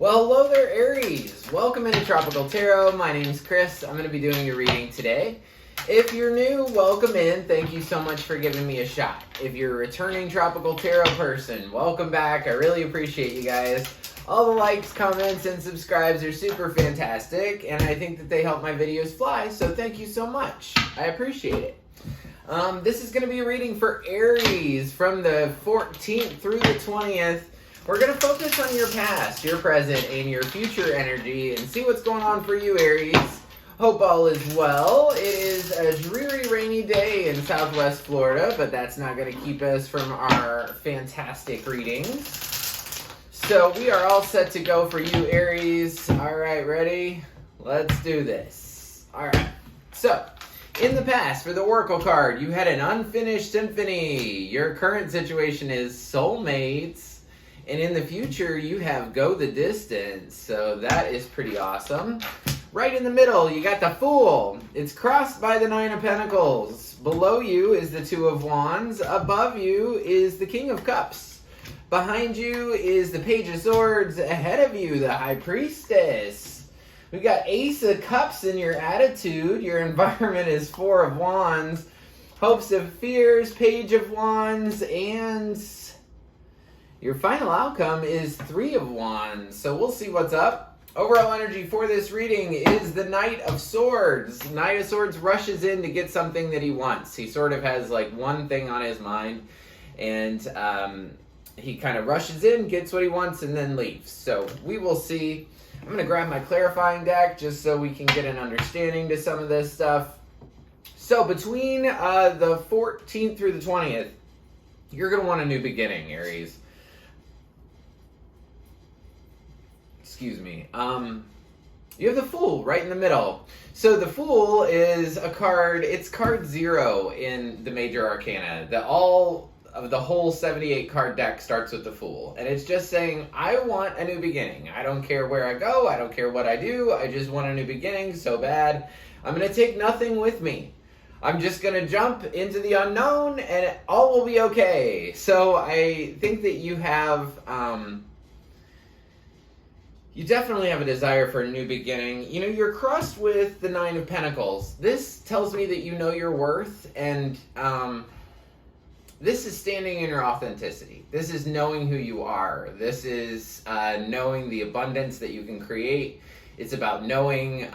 Well, hello there, Aries. Welcome into Tropical Tarot. My name's Chris. I'm going to be doing your reading today. If you're new, welcome in. Thank you so much for giving me a shot. If you're a returning Tropical Tarot person, welcome back. I really appreciate you guys. All the likes, comments, and subscribes are super fantastic, and I think that they help my videos fly, so thank you so much. I appreciate it. This is going to be a reading for Aries from the 14th through the 20th. We're going to focus on your past, your present, and your future energy and see what's going on for you, Aries. Hope all is well. It is a dreary, rainy day in Southwest Florida, but that's not going to keep us from our fantastic readings. So we are all set to go for you, Aries. All right, ready? Let's do this. All right. So, in the past, for the Oracle card, you had an unfinished symphony. Your current situation is soulmates. And in the future, you have go the distance. So that is pretty awesome. Right in the middle, you got the Fool. It's crossed by the Nine of Pentacles. Below you is the Two of Wands. Above you is the King of Cups. Behind you is the Page of Swords. Ahead of you, the High Priestess. We got Ace of Cups in your attitude. Your environment is Four of Wands. Hopes of Fears, Page of Wands, and your final outcome is Three of Wands. So we'll see what's up. Overall energy for this reading is the Knight of Swords. Knight of Swords rushes in to get something that he wants. He sort of has like one thing on his mind, and he kind of rushes in, gets what he wants, and then leaves. So we will see. I'm going to grab my clarifying deck just so we can get an understanding to some of this stuff. So between the 14th through the 20th, you're going to want a new beginning, Aries. Excuse me. You have the Fool right in the middle. So the Fool is a card, it's card 0 in the Major Arcana. The whole 78 card deck starts with the Fool. And it's just saying, I want a new beginning. I don't care where I go. I don't care what I do. I just want a new beginning so bad. I'm going to take nothing with me. I'm just going to jump into the unknown and all will be okay. So I think that you have you definitely have a desire for a new beginning. You know, you're crossed with the Nine of Pentacles. This tells me that you know your worth, and this is standing in your authenticity. This is knowing who you are. This is knowing the abundance that you can create. It's about knowing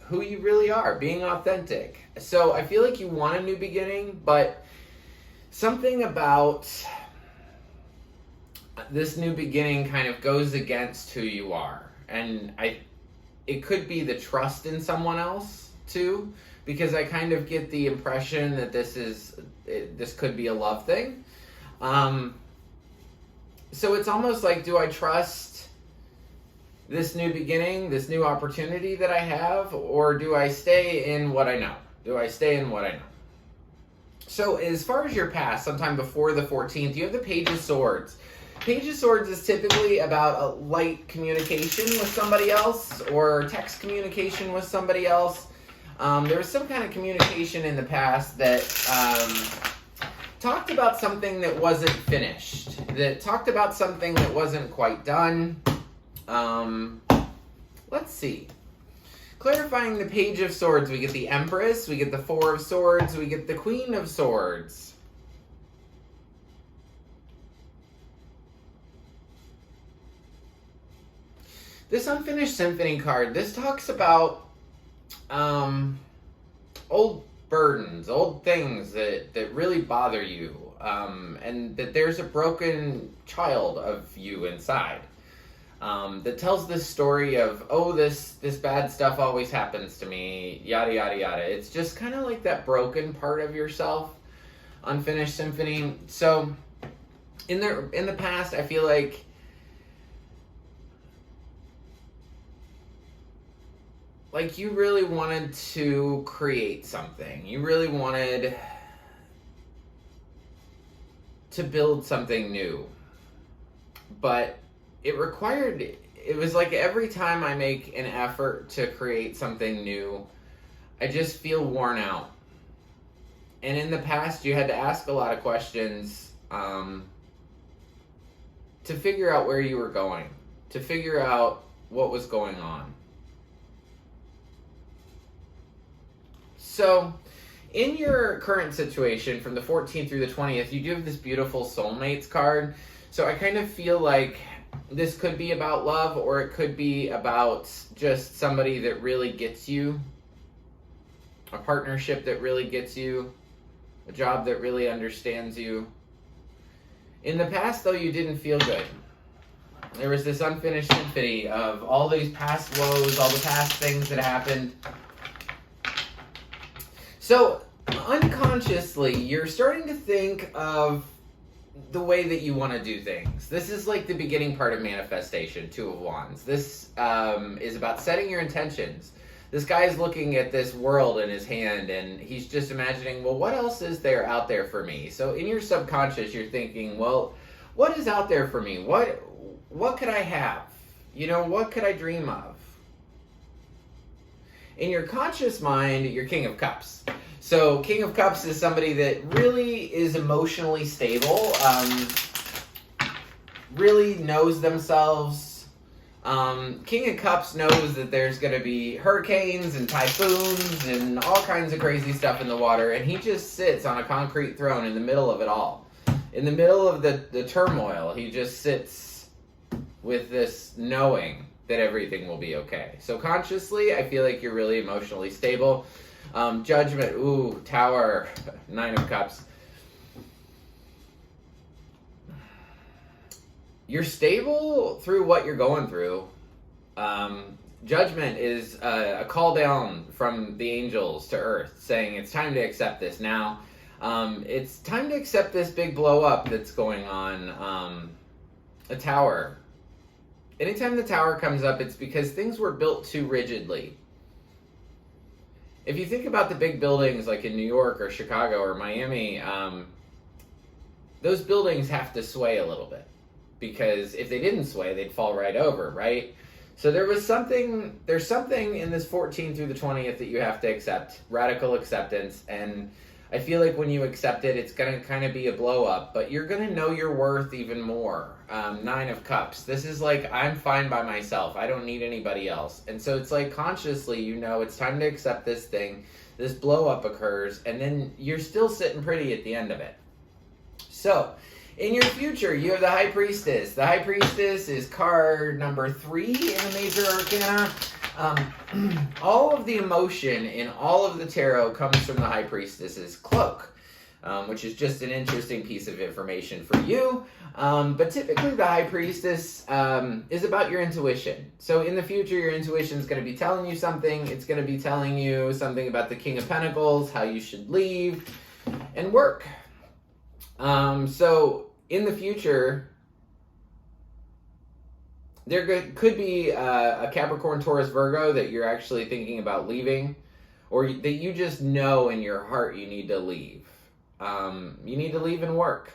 who you really are, being authentic. So I feel like you want a new beginning, but something about this new beginning kind of goes against who you are. And it could be the trust in someone else too, because I kind of get the impression that this could be a love thing. So it's almost like, do I trust this new beginning, this new opportunity that I have, or do I stay in what I know? So as far as your past, sometime before the 14th, you have the Page of Swords. Page of Swords is typically about a light communication with somebody else or text communication with somebody else. There was some kind of communication in the past that talked about something that wasn't finished, that talked about something that wasn't quite done. Let's see. Clarifying the Page of Swords, we get the Empress, we get the Four of Swords, we get the Queen of Swords. This Unfinished Symphony card, this talks about old burdens, old things that really bother you, and that there's a broken child of you inside that tells this story of, oh, this bad stuff always happens to me, yada, yada, yada. It's just kind of like that broken part of yourself, Unfinished Symphony. So in the past, I feel like you really wanted to create something. You really wanted to build something new. But it was like every time I make an effort to create something new, I just feel worn out. And in the past, you had to ask a lot of questions to figure out where you were going. to figure out what was going on. So, in your current situation, from the 14th through the 20th, you do have this beautiful soulmates card. So I kind of feel like this could be about love, or it could be about just somebody that really gets you, a partnership that really gets you, a job that really understands you. In the past, though, you didn't feel good. There was this unfinished symphony of all these past woes, all the past things that happened. So, unconsciously, you're starting to think of the way that you want to do things. This is like the beginning part of manifestation, Two of Wands. This is about setting your intentions. This guy's looking at this world in his hand, and he's just imagining, well, what else is there out there for me? So in your subconscious, you're thinking, well, what is out there for me? What could I have? You know, what could I dream of? In your conscious mind, you're King of Cups. So King of Cups is somebody that really is emotionally stable, really knows themselves. King of Cups knows that there's going to be hurricanes and typhoons and all kinds of crazy stuff in the water, and he just sits on a concrete throne in the middle of it all. In the middle of the turmoil, he just sits with this knowing that everything will be okay. So consciously, I feel like you're really emotionally stable. Judgment, ooh, Tower, Nine of Cups. You're stable through what you're going through. Judgment is a call down from the angels to earth saying it's time to accept this now. It's time to accept this big blow up that's going on. A Tower. Anytime the Tower comes up, it's because things were built too rigidly. If you think about the big buildings like in New York or Chicago or Miami, those buildings have to sway a little bit. Because if they didn't sway, they'd fall right over, right? So there's something in this 14th through the 20th that you have to accept, radical acceptance, and I feel like when you accept it, it's going to kind of be a blow up, but you're going to know your worth even more. Nine of Cups. This is like, I'm fine by myself. I don't need anybody else. And so it's like consciously, you know, it's time to accept this thing. This blow up occurs, and then you're still sitting pretty at the end of it. So, in your future, you have the High Priestess. The High Priestess is card number 3 in the Major Arcana. All of the emotion in all of the tarot comes from the High Priestess's cloak, which is just an interesting piece of information for you. But typically the High Priestess is about your intuition. So in the future, your intuition is going to be telling you something. It's going to be telling you something about the King of Pentacles, how you should leave and work. So in the future, there could be a Capricorn, Taurus, Virgo that you're actually thinking about leaving, or that you just know in your heart you need to leave. You need to leave and work.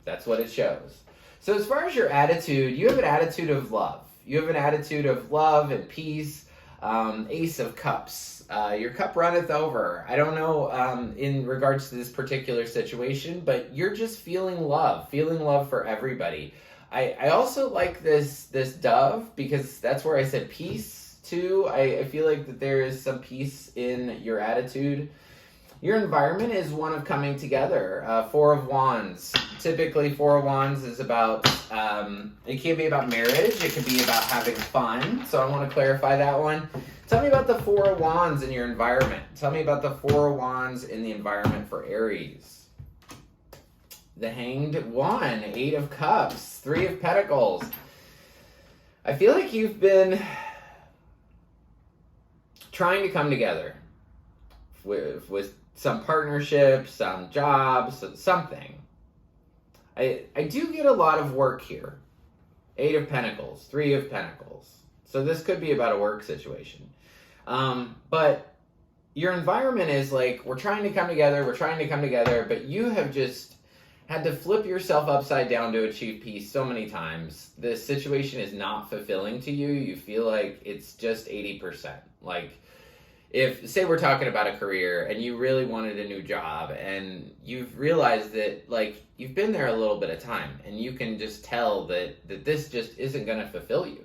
That's what it shows. So as far as your attitude, you have an attitude of love. You have an attitude of love and peace. Ace of Cups. Your cup runneth over. I don't know in regards to this particular situation, but you're just feeling love for everybody. I also like this dove because that's where I said peace too. I feel like that there is some peace in your attitude. Your environment is one of coming together. Four of Wands. Typically, Four of Wands is about, it can be about marriage. It can be about having fun. So I want to clarify that one. Tell me about the Four of Wands in your environment. Tell me about the Four of Wands in the environment for Aries. The Hanged One, Eight of Cups, Three of Pentacles. I feel like you've been trying to come together with some partnership, some jobs, something. I do get a lot of work here. Eight of Pentacles, Three of Pentacles. So this could be about a work situation. But your environment is like, we're trying to come together, but you have just had to flip yourself upside down to achieve peace so many times. The situation is not fulfilling to you. You feel like it's just 80%. Like, if, say we're talking about a career and you really wanted a new job and you've realized that, like, you've been there a little bit of time and you can just tell that this just isn't going to fulfill you.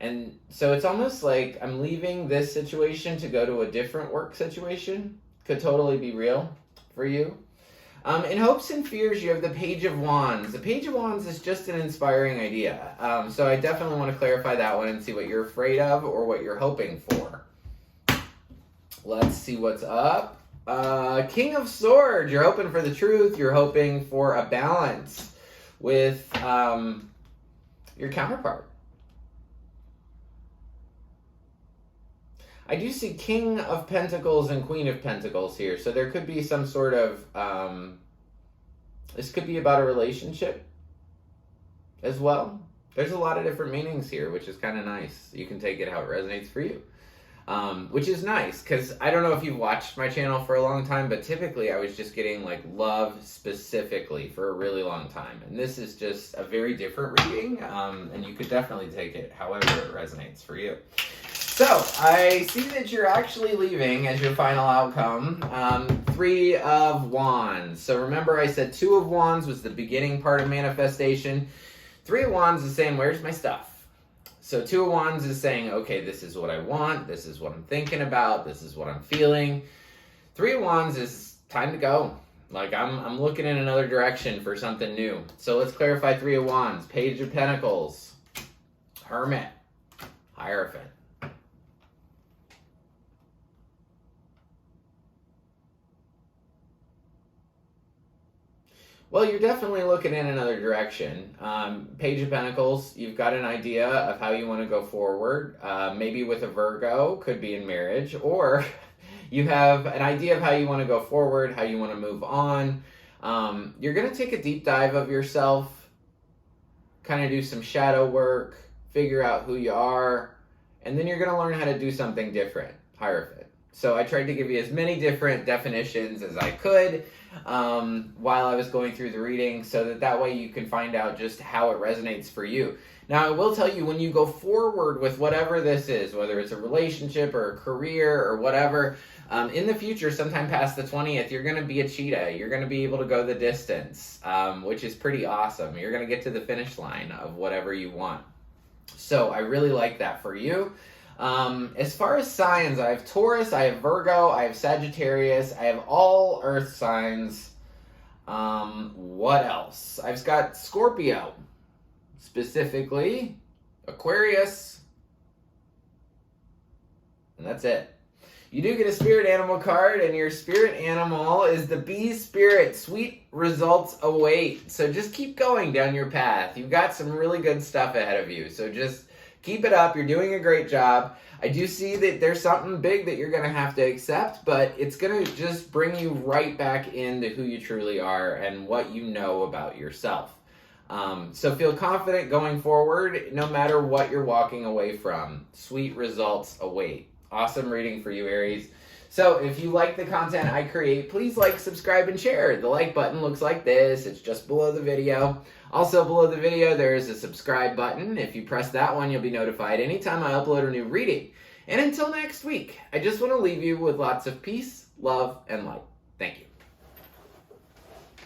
And so it's almost like I'm leaving this situation to go to a different work situation. Could totally be real for you. In hopes and fears, you have the Page of Wands. The Page of Wands is just an inspiring idea. So I definitely want to clarify that one and see what you're afraid of or what you're hoping for. Let's see what's up. King of Swords. You're hoping for the truth. You're hoping for a balance with your counterpart. I do see King of Pentacles and Queen of Pentacles here. So there could be some sort of, this could be about a relationship as well. There's a lot of different meanings here, which is kind of nice. You can take it how it resonates for you. Which is nice, because I don't know if you've watched my channel for a long time, but typically I was just getting like love specifically for a really long time. And this is just a very different reading, and you could definitely take it however it resonates for you. So, I see that you're actually leaving as your final outcome, 3 of Wands. So remember I said 2 of Wands was the beginning part of manifestation. 3 of Wands is saying, where's my stuff? So 2 of Wands is saying, okay, this is what I want, this is what I'm thinking about, this is what I'm feeling. 3 of Wands is time to go. Like, I'm looking in another direction for something new. So let's clarify 3 of Wands. Page of Pentacles, Hermit, Hierophant. Well, you're definitely looking in another direction. Page of Pentacles, you've got an idea of how you want to go forward. Maybe with a Virgo, could be in marriage, or you have an idea of how you want to go forward, how you want to move on. You're going to take a deep dive of yourself, kind of do some shadow work, figure out who you are, and then you're going to learn how to do something different, Hierophant. So I tried to give you as many different definitions as I could while I was going through the reading, so that way you can find out just how it resonates for you. Now, I will tell you, when you go forward with whatever this is, whether it's a relationship or a career or whatever, in the future, sometime past the 20th, you're going to be a cheetah. You're going to be able to go the distance, which is pretty awesome. You're going to get to the finish line of whatever you want. So I really like that for you. As far as signs, I have Taurus, I have Virgo, I have Sagittarius, I have all earth signs. What else? I've got Scorpio, specifically Aquarius, and that's it. You do get a spirit animal card, and your spirit animal is the bee spirit. Sweet results await. So just keep going down your path. You've got some really good stuff ahead of you. So just keep it up. You're doing a great job. I do see that there's something big that you're going to have to accept, but it's going to just bring you right back into who you truly are and what you know about yourself. So feel confident going forward, no matter what you're walking away from. Sweet results await. Awesome reading for you, Aries. So if you like the content I create, please like, subscribe, and share. The like button looks like this. It's just below the video. Also below the video, there is a subscribe button. If you press that one, you'll be notified anytime I upload a new reading. And until next week, I just want to leave you with lots of peace, love, and light. Thank you.